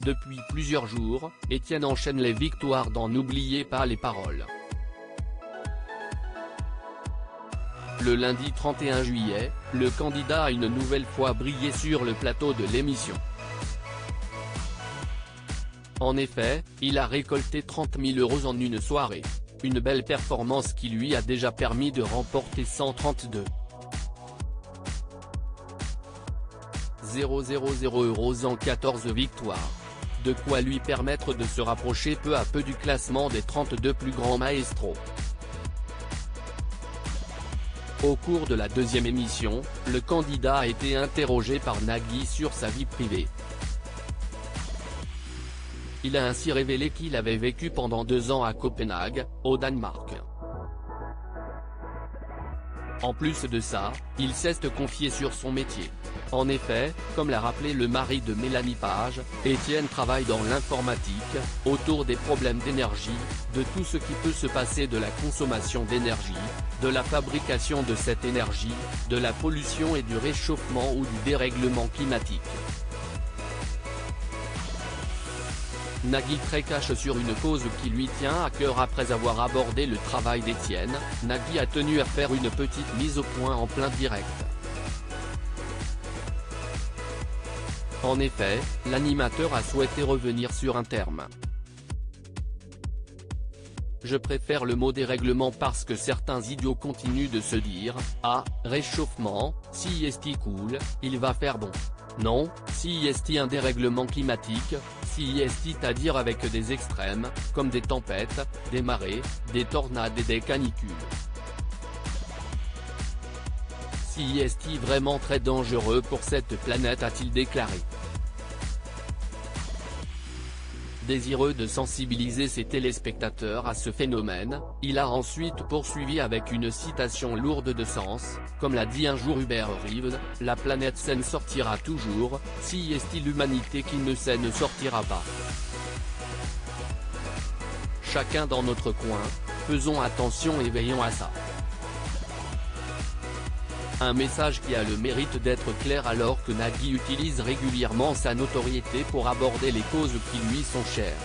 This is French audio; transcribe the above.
Depuis plusieurs jours, Étienne enchaîne les victoires dans N'oubliez pas les paroles. Le lundi 31 juillet, le candidat a une nouvelle fois brillé sur le plateau de l'émission. En effet, il a récolté 30 000 € en une soirée. Une belle performance qui lui a déjà permis de remporter 132 000 € en 14 victoires. De quoi lui permettre de se rapprocher peu à peu du classement des 32 plus grands maestros. Au cours de la deuxième émission, le candidat a été interrogé par Nagui sur sa vie privée. Il a ainsi révélé qu'il avait vécu pendant 2 ans à Copenhague, au Danemark. En plus de ça, il s'est confié sur son métier. En effet, comme l'a rappelé le mari de Mélanie Page, Étienne travaille dans l'informatique, autour des problèmes d'énergie, de tout ce qui peut se passer de la consommation d'énergie, de la fabrication de cette énergie, de la pollution et du réchauffement ou du dérèglement climatique. Nagui trécache sur une cause qui lui tient à cœur. Après avoir abordé le travail d'Étienne, Nagui a tenu à faire une petite mise au point en plein direct. En effet, l'animateur a souhaité revenir sur un terme. Je préfère le mot dérèglement parce que certains idiots continuent de se dire « Ah, réchauffement, si est cool, il va faire bon ». Non, si est un dérèglement climatique, si est à dire avec des extrêmes, comme des tempêtes, des marées, des tornades et des canicules. Si est vraiment très dangereux pour cette planète, a-t-il déclaré. Désireux de sensibiliser ses téléspectateurs à ce phénomène, il a ensuite poursuivi avec une citation lourde de sens, comme l'a dit un jour Hubert Reeves, « La planète saine sortira toujours, si est l'humanité qui ne sait ne sortira pas. Chacun dans notre coin, faisons attention et veillons à ça ». Un message qui a le mérite d'être clair alors que Nagui utilise régulièrement sa notoriété pour aborder les causes qui lui sont chères.